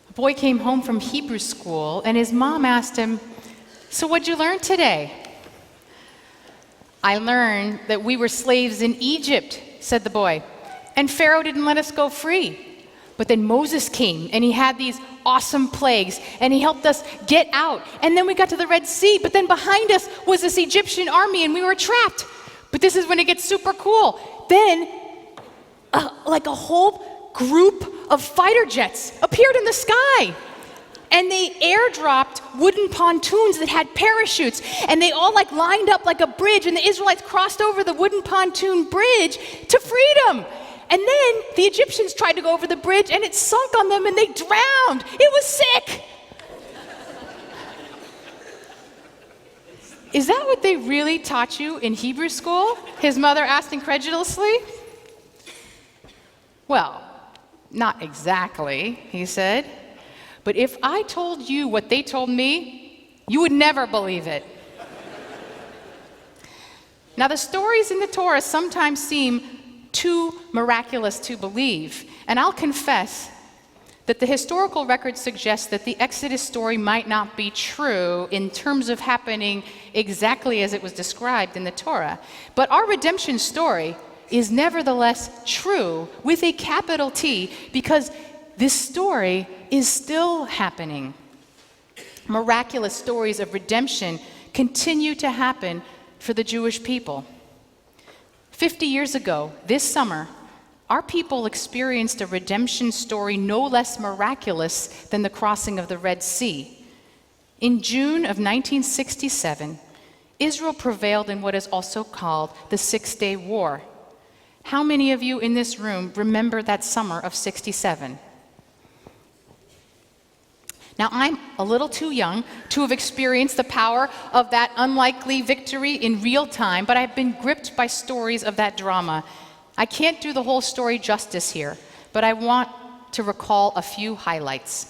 A boy came home from Hebrew school, and his mom asked him, "So what'd you learn today?" "I learned that we were slaves in Egypt," said the boy, "and Pharaoh didn't let us go free. But then Moses came, and he had these awesome plagues, and he helped us get out. And then we got to the Red Sea, but then behind us was this Egyptian army, and we were trapped. But this is when it gets super cool. Then, like a whole group of fighter jets appeared in the sky. And they airdropped wooden pontoons that had parachutes, and they all lined up like a bridge, and the Israelites crossed over the wooden pontoon bridge to freedom. And then the Egyptians tried to go over the bridge, and it sunk on them, and they drowned. It was sick." "Is that what they really taught you in Hebrew school?" his mother asked incredulously. "Well, not exactly," he said. "But if I told you what they told me, you would never believe it." Now, the stories in the Torah sometimes seem too miraculous to believe, and I'll confess that the historical record suggests that the Exodus story might not be true in terms of happening exactly as it was described in the Torah. But our redemption story is nevertheless true with a capital T, because this story is still happening. Miraculous stories of redemption continue to happen for the Jewish people. 50 years ago, this summer, our people experienced a redemption story no less miraculous than the crossing of the Red Sea. In June of 1967, Israel prevailed in what is also called the Six-Day War. How many of you in this room remember that summer of '67? Now, I'm a little too young to have experienced the power of that unlikely victory in real time, but I've been gripped by stories of that drama. I can't do the whole story justice here, but I want to recall a few highlights.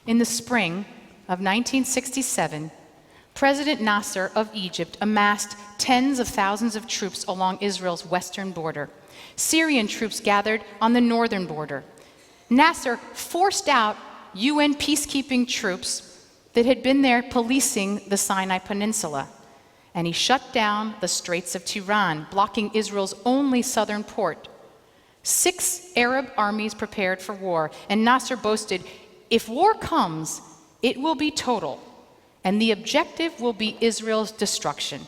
In the spring of 1967, President Nasser of Egypt amassed tens of thousands of troops along Israel's western border. Syrian troops gathered on the northern border. Nasser forced out UN peacekeeping troops that had been there policing the Sinai Peninsula, and he shut down the Straits of Tiran, blocking Israel's only southern port. 6 Arab armies prepared for war, and Nasser boasted, "If war comes, it will be total, and the objective will be Israel's destruction."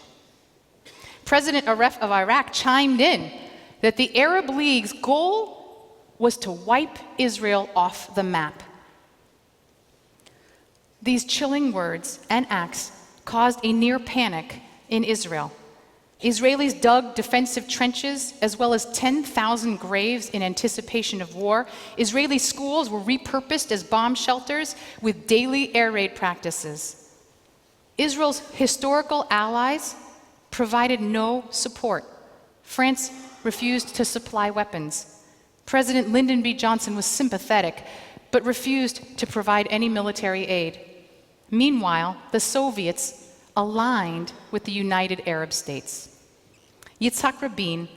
President Aref of Iraq chimed in that the Arab League's goal was to wipe Israel off the map. These chilling words and acts caused a near panic in Israel. Israelis dug defensive trenches as well as 10,000 graves in anticipation of war. Israeli schools were repurposed as bomb shelters with daily air raid practices. Israel's historical allies provided no support. France refused to supply weapons. President Lyndon B. Johnson was sympathetic, but refused to provide any military aid. Meanwhile, the Soviets aligned with the United Arab States. Yitzhak Rabin,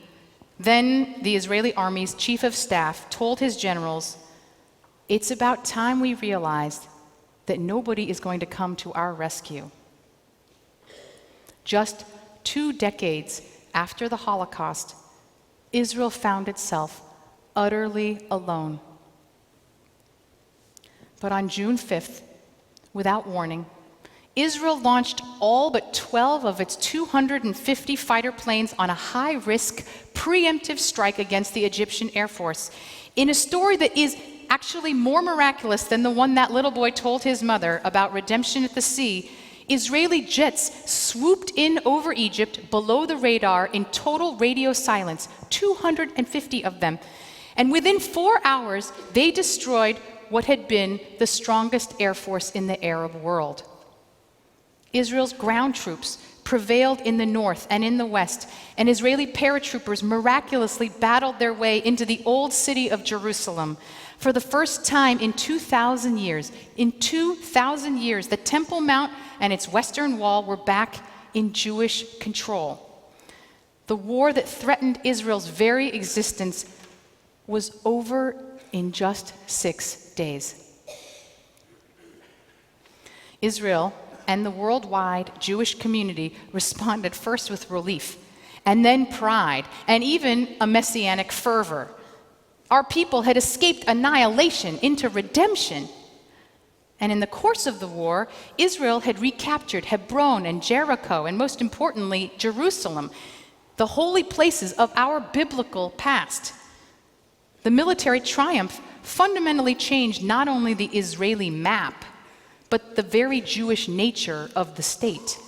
then the Israeli army's chief of staff, told his generals, "It's about time we realized that nobody is going to come to our rescue." Just 2 decades after the Holocaust, Israel found itself utterly alone. But on June 5th, without warning, Israel launched all but 12 of its 250 fighter planes on a high-risk, preemptive strike against the Egyptian Air Force, in a story that is actually more miraculous than the one that little boy told his mother about redemption at the sea. Israeli jets swooped in over Egypt below the radar in total radio silence, 250 of them. And within 4 hours, they destroyed what had been the strongest air force in the Arab world. Israel's ground troops prevailed in the north and in the west, and Israeli paratroopers miraculously battled their way into the old city of Jerusalem. For the first time in 2,000 years, the Temple Mount and its western wall were back in Jewish control. The war that threatened Israel's very existence was over in just 6 days. Israel and the worldwide Jewish community responded first with relief, and then pride, and even a messianic fervor. Our people had escaped annihilation into redemption. And in the course of the war, Israel had recaptured Hebron and Jericho, and most importantly, Jerusalem, the holy places of our biblical past. The military triumph fundamentally changed not only the Israeli map, but the very Jewish nature of the state.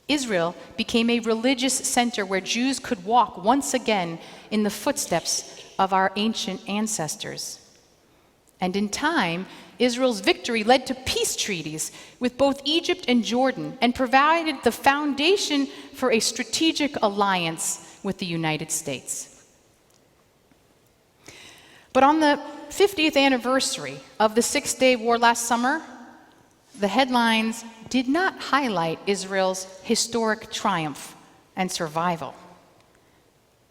Israel became a religious center where Jews could walk once again in the footsteps of our ancient ancestors. And in time, Israel's victory led to peace treaties with both Egypt and Jordan and provided the foundation for a strategic alliance with the United States. But on the 50th anniversary of the Six-Day War last summer, the headlines did not highlight Israel's historic triumph and survival.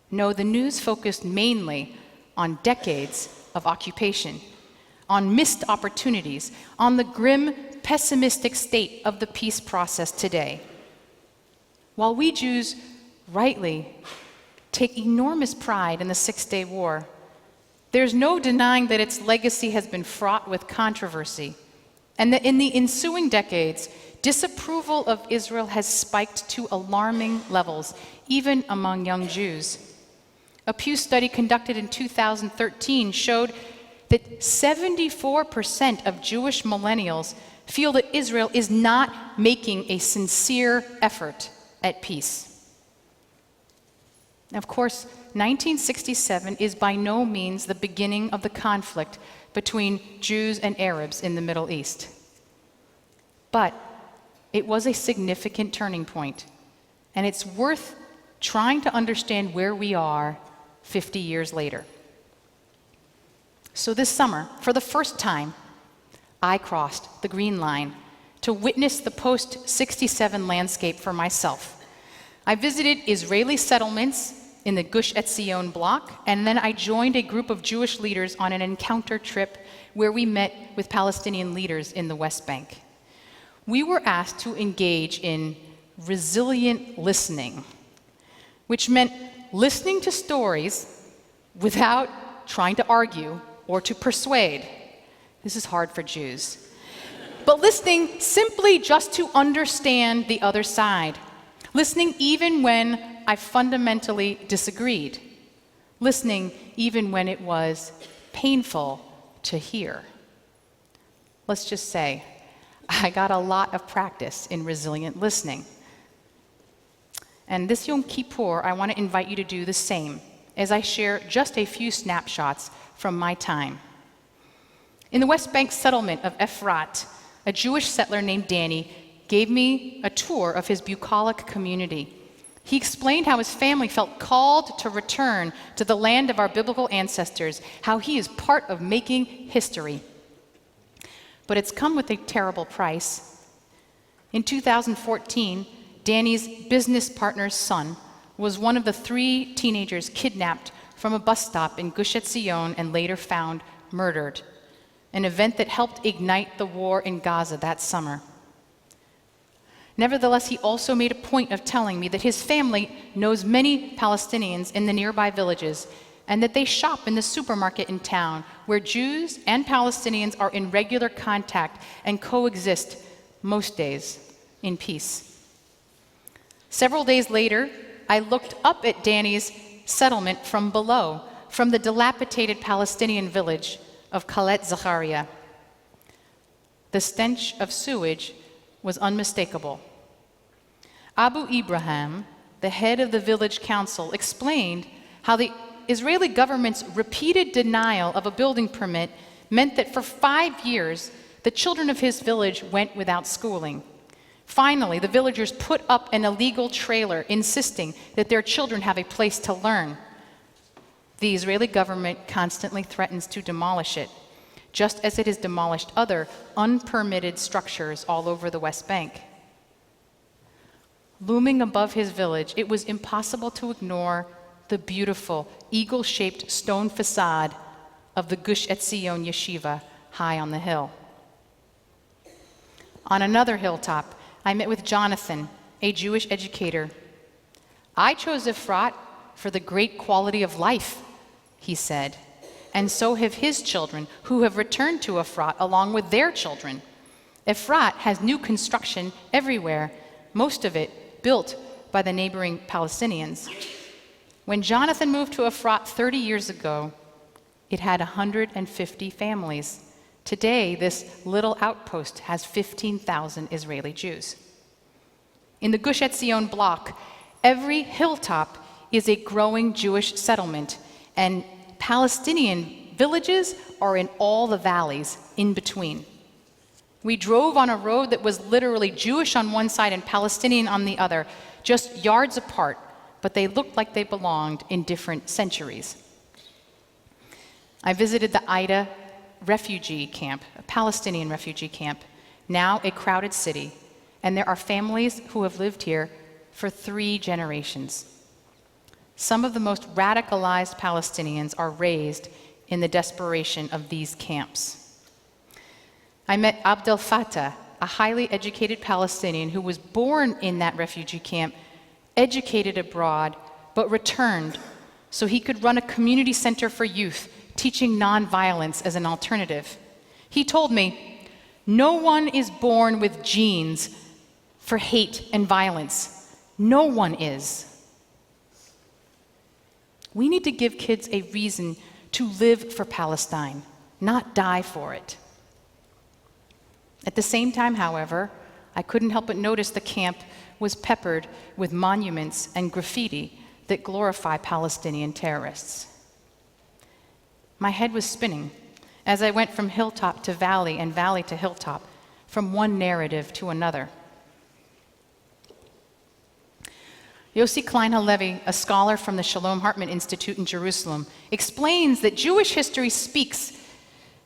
No, the news focused mainly on decades of occupation, on missed opportunities, on the grim, pessimistic state of the peace process today. While we Jews rightly take enormous pride in the Six-Day War, there's no denying that its legacy has been fraught with controversy, and that in the ensuing decades, disapproval of Israel has spiked to alarming levels, even among young Jews. A Pew study conducted in 2013 showed that 74% of Jewish millennials feel that Israel is not making a sincere effort at peace. Of course, 1967 is by no means the beginning of the conflict between Jews and Arabs in the Middle East. But it was a significant turning point, and it's worth trying to understand where we are 50 years later. So this summer, for the first time, I crossed the Green Line to witness the post-67 landscape for myself. I visited Israeli settlements in the Gush Etzion bloc, and then I joined a group of Jewish leaders on an encounter trip where we met with Palestinian leaders in the West Bank. We were asked to engage in resilient listening, which meant listening to stories without trying to argue or to persuade. This is hard for Jews. But listening simply just to understand the other side. Listening even when I fundamentally disagreed. Listening even when it was painful to hear. Let's just say, I got a lot of practice in resilient listening. And this Yom Kippur, I want to invite you to do the same as I share just a few snapshots from my time. In the West Bank settlement of Efrat, a Jewish settler named Danny gave me a tour of his bucolic community. He explained how his family felt called to return to the land of our biblical ancestors, how he is part of making history. But it's come with a terrible price. In 2014, Danny's business partner's son was one of the 3 teenagers kidnapped from a bus stop in Gush Etzion and later found murdered, an event that helped ignite the war in Gaza that summer. Nevertheless, he also made a point of telling me that his family knows many Palestinians in the nearby villages and that they shop in the supermarket in town where Jews and Palestinians are in regular contact and coexist most days in peace. Several days later, I looked up at Danny's settlement from below, from the dilapidated Palestinian village of Khalet Zakaria. The stench of sewage was unmistakable. Abu Ibrahim, the head of the village council, explained how the Israeli government's repeated denial of a building permit meant that for 5 years, the children of his village went without schooling. Finally, the villagers put up an illegal trailer insisting that their children have a place to learn. The Israeli government constantly threatens to demolish it, just as it has demolished other unpermitted structures all over the West Bank. Looming above his village, it was impossible to ignore the beautiful eagle-shaped stone facade of the Gush Etzion yeshiva high on the hill. On another hilltop, I met with Jonathan, a Jewish educator. I chose Efrat for the great quality of life, he said, and so have his children, who have returned to Efrat along with their children. Efrat has new construction everywhere, most of it built by the neighboring Palestinians. When Jonathan moved to Efrat 30 years ago, it had 150 families. Today, this little outpost has 15,000 Israeli Jews. In the Gush Etzion block, every hilltop is a growing Jewish settlement, and Palestinian villages are in all the valleys in between. We drove on a road that was literally Jewish on one side and Palestinian on the other, just yards apart, but they looked like they belonged in different centuries. I visited the Aida refugee camp, a Palestinian refugee camp, now a crowded city, and there are families who have lived here for 3 generations. Some of the most radicalized Palestinians are raised in the desperation of these camps. I met Abdel Fattah, a highly educated Palestinian who was born in that refugee camp, educated abroad, but returned so he could run a community center for youth, teaching nonviolence as an alternative. He told me, "No one is born with genes for hate and violence. No one is." We need to give kids a reason to live for Palestine, not die for it. At the same time, however, I couldn't help but notice the camp was peppered with monuments and graffiti that glorify Palestinian terrorists. My head was spinning as I went from hilltop to valley and valley to hilltop, from one narrative to another. Yossi Klein Halevi, a scholar from the Shalom Hartman Institute in Jerusalem, explains that Jewish history speaks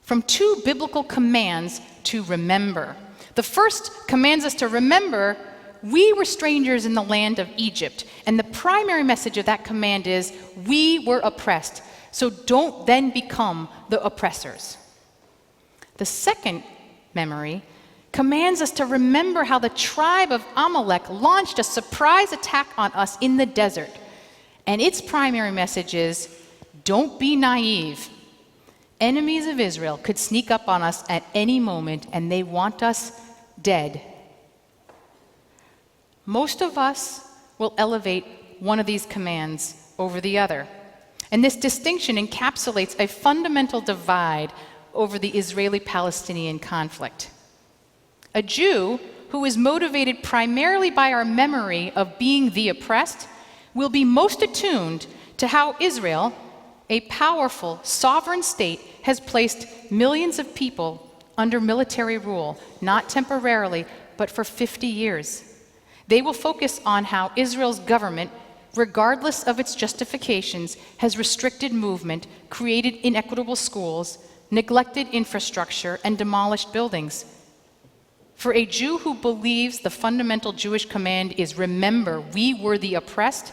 from 2 biblical commands to remember. The first commands us to remember we were strangers in the land of Egypt, and the primary message of that command is we were oppressed, so don't then become the oppressors. The second memory commands us to remember how the tribe of Amalek launched a surprise attack on us in the desert, and its primary message is don't be naive. Enemies of Israel could sneak up on us at any moment, and they want us dead. Most of us will elevate one of these commands over the other. And this distinction encapsulates a fundamental divide over the Israeli-Palestinian conflict. A Jew who is motivated primarily by our memory of being the oppressed will be most attuned to how Israel, a powerful sovereign state, has placed millions of people under military rule, not temporarily, but for 50 years. They will focus on how Israel's government, regardless of its justifications, has restricted movement, created inequitable schools, neglected infrastructure, and demolished buildings. For a Jew who believes the fundamental Jewish command is remember, we were the oppressed,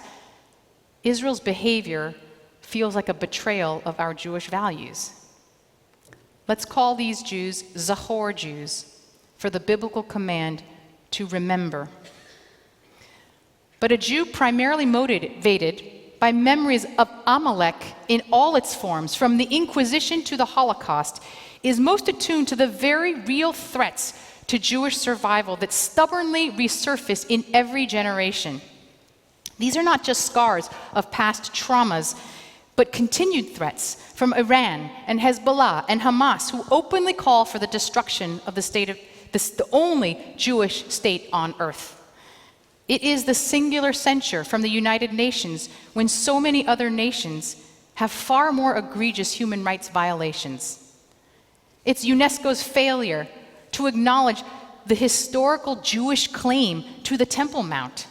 Israel's behavior feels like a betrayal of our Jewish values. Let's call these Jews Zachor Jews for the biblical command to remember. But a Jew primarily motivated by memories of Amalek in all its forms, from the Inquisition to the Holocaust, is most attuned to the very real threats to Jewish survival that stubbornly resurface in every generation. These are not just scars of past traumas, but continued threats from Iran and Hezbollah and Hamas, who openly call for the destruction of the only Jewish state on earth. It is the singular censure from the United Nations when so many other nations have far more egregious human rights violations. It's UNESCO's failure to acknowledge the historical Jewish claim to the Temple Mount.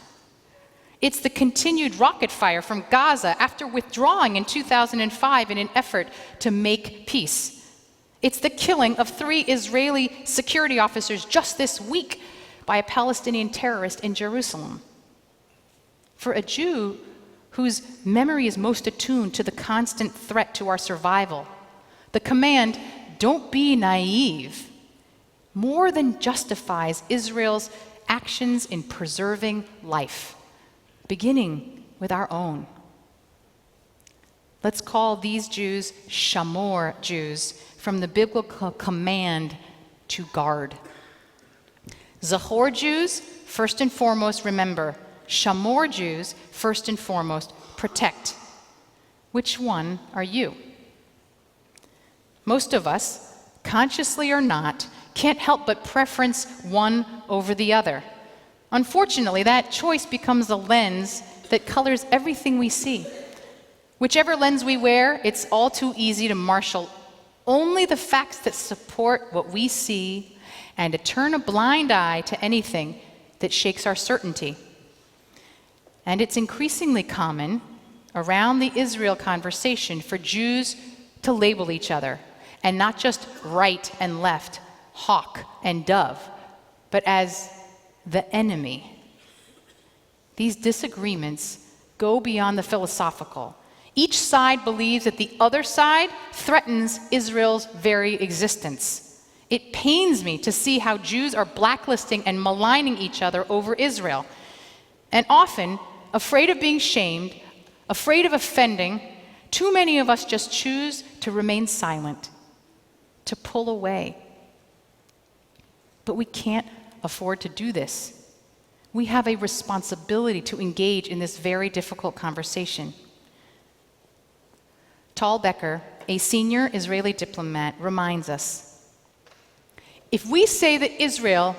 It's the continued rocket fire from Gaza after withdrawing in 2005 in an effort to make peace. It's the killing of 3 Israeli security officers just this week by a Palestinian terrorist in Jerusalem. For a Jew whose memory is most attuned to the constant threat to our survival, the command, don't be naive, more than justifies Israel's actions in preserving life, beginning with our own. Let's call these Jews Shamor Jews, from the biblical command to guard. Zachor Jews, first and foremost, remember. Shamor Jews, first and foremost, protect. Which one are you? Most of us, consciously or not, can't help but preference one over the other. Unfortunately, that choice becomes a lens that colors everything we see. Whichever lens we wear, it's all too easy to marshal only the facts that support what we see and to turn a blind eye to anything that shakes our certainty. And it's increasingly common around the Israel conversation for Jews to label each other, and not just right and left, hawk and dove, but as the enemy. These disagreements go beyond the philosophical. Each side believes that the other side threatens Israel's very existence. It pains me to see how Jews are blacklisting and maligning each other over Israel. And often, afraid of being shamed, afraid of offending, too many of us just choose to remain silent, to pull away. But we can't afford to do this. We have a responsibility to engage in this very difficult conversation. Tal Becker, a senior Israeli diplomat, reminds us, if we say that Israel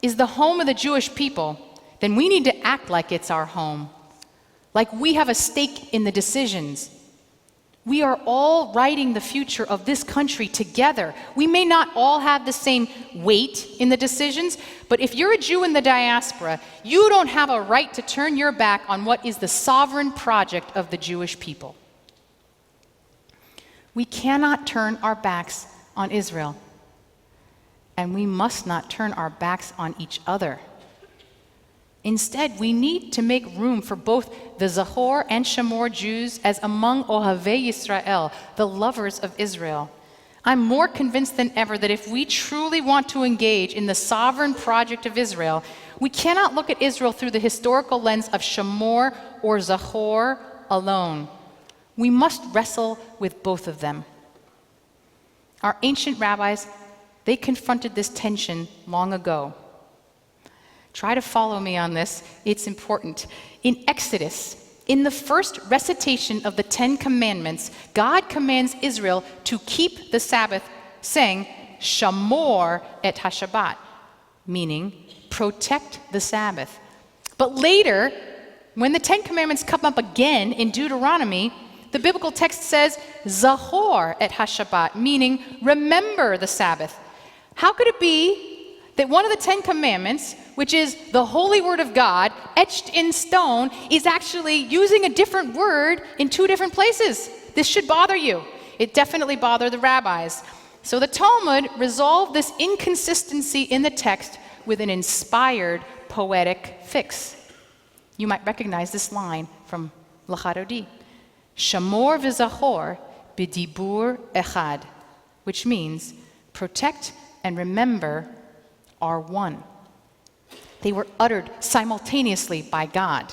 is the home of the Jewish people, then we need to act like it's our home, like we have a stake in the decisions. We are all writing the future of this country together. We may not all have the same weight in the decisions, but if you're a Jew in the diaspora, you don't have a right to turn your back on what is the sovereign project of the Jewish people. We cannot turn our backs on Israel, and we must not turn our backs on each other. Instead, we need to make room for both the Zachor and Shamor Jews as among Ohavei Yisrael, the lovers of Israel. I'm more convinced than ever that if we truly want to engage in the sovereign project of Israel, we cannot look at Israel through the historical lens of Shamor or Zachor alone. We must wrestle with both of them. Our ancient rabbis, they confronted this tension long ago. Try to follow me on this, it's important. In Exodus, in the first recitation of the 10 Commandments, God commands Israel to keep the Sabbath, saying, Shamor et HaShabbat, meaning protect the Sabbath. But later, when the 10 Commandments come up again in Deuteronomy, the biblical text says, Zachor et HaShabbat, meaning remember the Sabbath. How could it be that one of the 10 Commandments, which is the holy word of God, etched in stone, is actually using a different word in two different places? This should bother you. It definitely bothered the rabbis. So the Talmud resolved this inconsistency in the text with an inspired poetic fix. You might recognize this line from Lachadodi. Shamor v'zachor b'dibur echad, which means protect and remember are one. They were uttered simultaneously by God.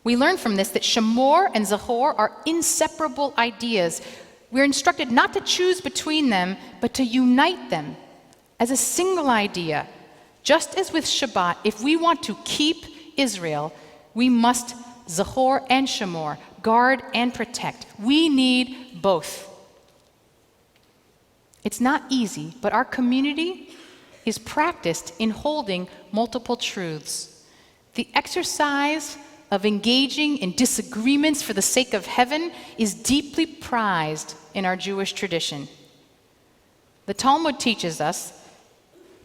We learn from this that Shamor and Zachor are inseparable ideas. We're instructed not to choose between them, but to unite them as a single idea. Just as with Shabbat, if we want to keep Israel, we must Zachor and Shamor, guard and protect. We need both. It's not easy, but our community is practiced in holding multiple truths. The exercise of engaging in disagreements for the sake of heaven is deeply prized in our Jewish tradition. The Talmud teaches us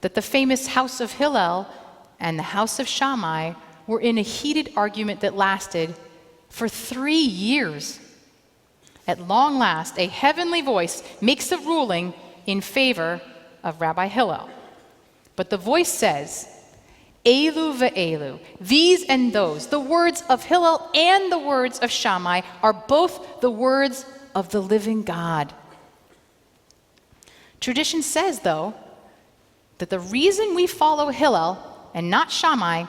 that the famous house of Hillel and the house of Shammai were in a heated argument that lasted for 3 years. At long last, a heavenly voice makes a ruling in favor of Rabbi Hillel. But the voice says, Elu ve'elu, these and those, the words of Hillel and the words of Shammai are both the words of the living God. Tradition says, though, that the reason we follow Hillel and not Shammai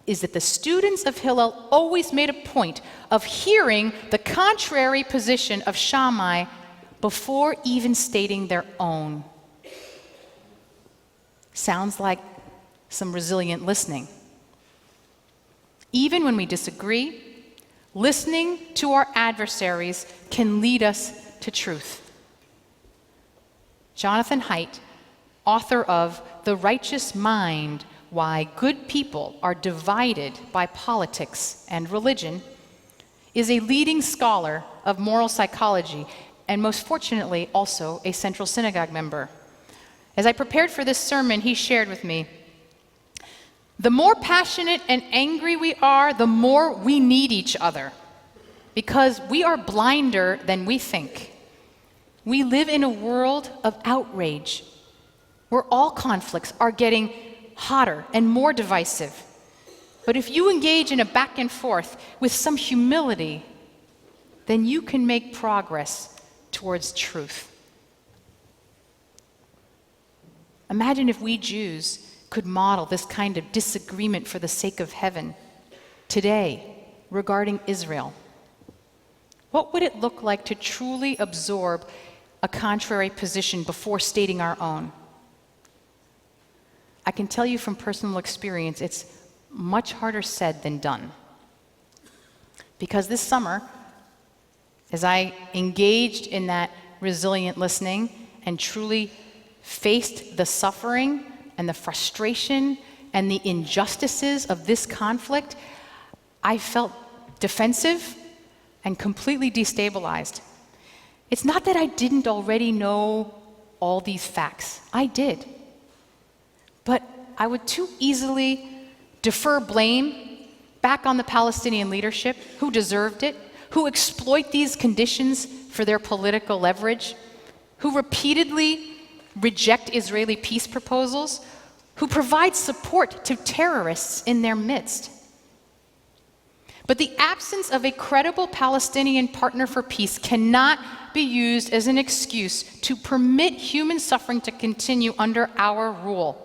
is that the students of Hillel always made a point of hearing the contrary position of Shammai before even stating their own. Sounds like some resilient listening. Even when we disagree, listening to our adversaries can lead us to truth. Jonathan Haidt, author of The Righteous Mind, Why Good People Are Divided by Politics and Religion, is a leading scholar of moral psychology and, most fortunately, also a Central Synagogue member. As I prepared for this sermon, he shared with me, the more passionate and angry we are, the more we need each other, because we are blinder than we think. We live in a world of outrage, where all conflicts are getting hotter and more divisive. But if you engage in a back and forth with some humility, then you can make progress towards truth. Imagine if we Jews could model this kind of disagreement for the sake of heaven today regarding Israel. What would it look like to truly absorb a contrary position before stating our own? I can tell you from personal experience, it's much harder said than done. Because this summer, as I engaged in that resilient listening and truly faced the suffering and the frustration and the injustices of this conflict, I felt defensive and completely destabilized. It's not that I didn't already know all these facts. I did. But I would too easily defer blame back on the Palestinian leadership, who deserved it, who exploit these conditions for their political leverage, who repeatedly reject Israeli peace proposals, who provide support to terrorists in their midst. But the absence of a credible Palestinian partner for peace cannot be used as an excuse to permit human suffering to continue under our rule.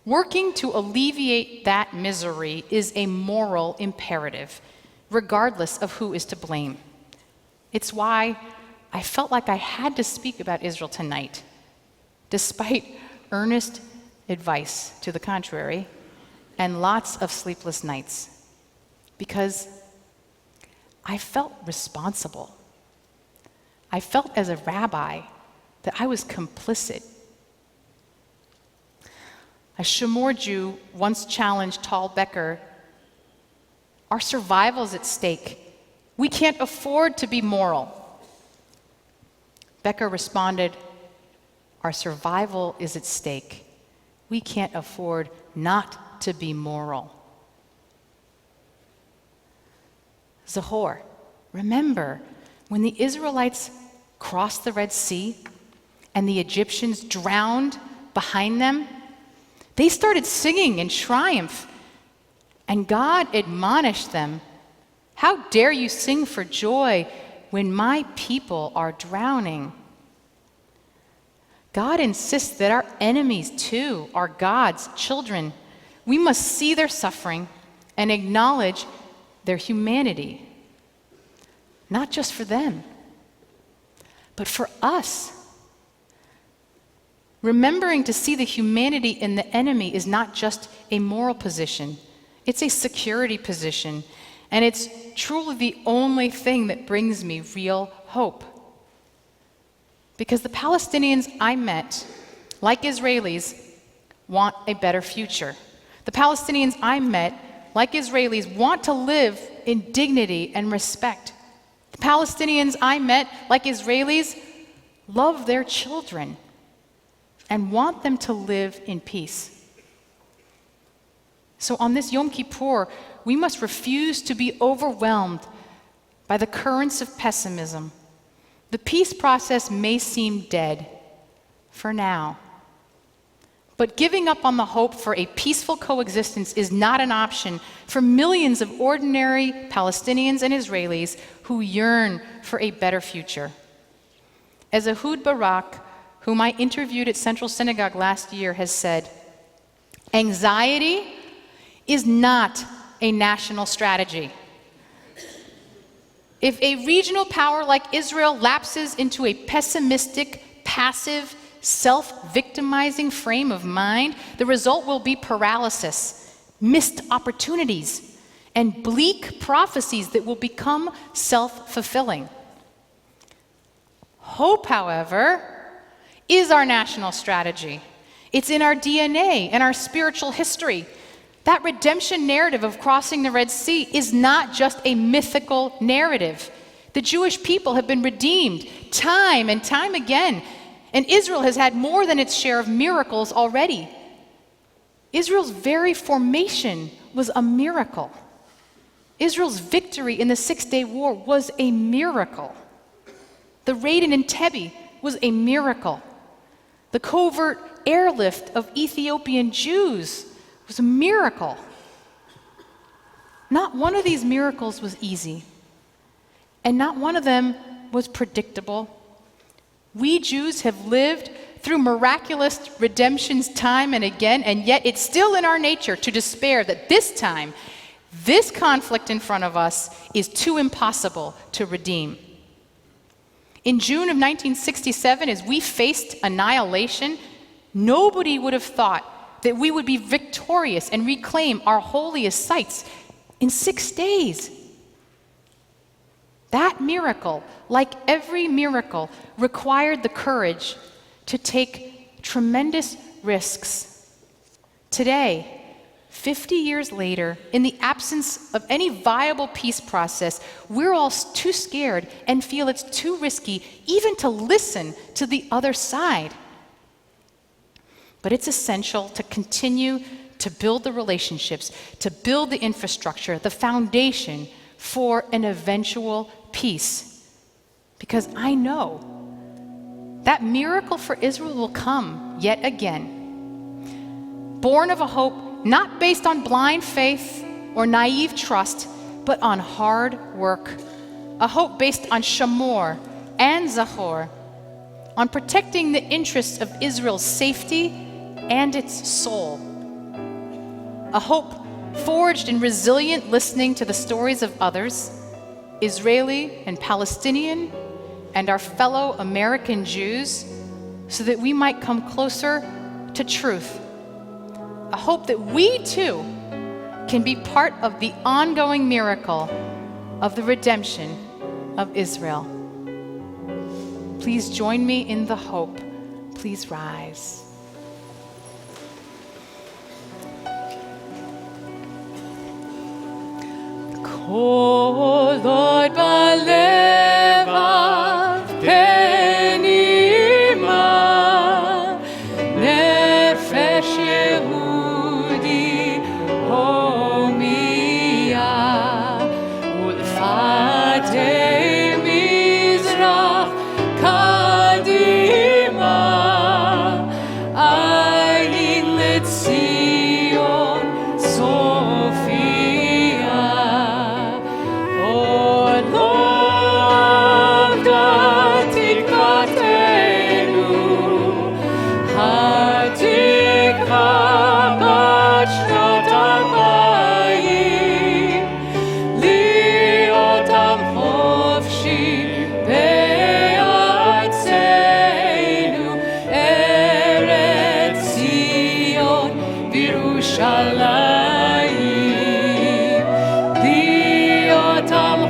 Working to alleviate that misery is a moral imperative, regardless of who is to blame. It's why I felt like I had to speak about Israel tonight, despite earnest advice to the contrary and lots of sleepless nights, because I felt responsible. I felt as a rabbi that I was complicit. A Shamor Jew once challenged Tal Becker, "Our survival is at stake. We can't afford to be moral." Becker responded, "Our survival is at stake. We can't afford not to be moral." Zahor, remember when the Israelites crossed the Red Sea and the Egyptians drowned behind them? They started singing in triumph, and God admonished them, "How dare you sing for joy when my people are drowning?" God insists that our enemies, too, are God's children. We must see their suffering and acknowledge their humanity, not just for them, but for us. Remembering to see the humanity in the enemy is not just a moral position, it's a security position, and it's truly the only thing that brings me real hope. Because the Palestinians I met, like Israelis, want a better future. The Palestinians I met, like Israelis, want to live in dignity and respect. The Palestinians I met, like Israelis, love their children and want them to live in peace. So on this Yom Kippur, we must refuse to be overwhelmed by the currents of pessimism. The peace process may seem dead for now, but giving up on the hope for a peaceful coexistence is not an option for millions of ordinary Palestinians and Israelis who yearn for a better future. As Ehud Barak, whom I interviewed at Central Synagogue last year, has said, "Anxiety is not a national strategy. If a regional power like Israel lapses into a pessimistic, passive, self-victimizing frame of mind, the result will be paralysis, missed opportunities, and bleak prophecies that will become self-fulfilling. Hope, however, is our national strategy. It's in our DNA and our spiritual history. That redemption narrative of crossing the Red Sea is not just a mythical narrative. The Jewish people have been redeemed time and time again, and Israel has had more than its share of miracles already. Israel's very formation was a miracle. Israel's victory in the Six-Day War was a miracle. The raid in Entebbe was a miracle. The covert airlift of Ethiopian Jews was a miracle. Not one of these miracles was easy, and not one of them was predictable. We Jews have lived through miraculous redemptions time and again, and yet it's still in our nature to despair that this time, this conflict in front of us is too impossible to redeem. In June of 1967, as we faced annihilation, nobody would have thought that we would be victorious and reclaim our holiest sites in 6 days. That miracle, like every miracle, required the courage to take tremendous risks. Today, 50 years later, in the absence of any viable peace process, we're all too scared and feel it's too risky even to listen to the other side. But it's essential to continue to build the relationships, to build the infrastructure, the foundation for an eventual peace. Because I know that miracle for Israel will come yet again. Born of a hope not based on blind faith or naive trust, but on hard work. A hope based on Shamor and Zachor, on protecting the interests of Israel's safety and its soul. A hope forged in resilient listening to the stories of others, Israeli and Palestinian, and our fellow American Jews, so that we might come closer to truth. A hope that we too can be part of the ongoing miracle of the redemption of Israel. Please join me in the hope. Please rise. Kolod balevav penima nefesh Yehudi homiya ulfatei mizrach kadima ayin letzion Sophia. Yerushalayim, Liotam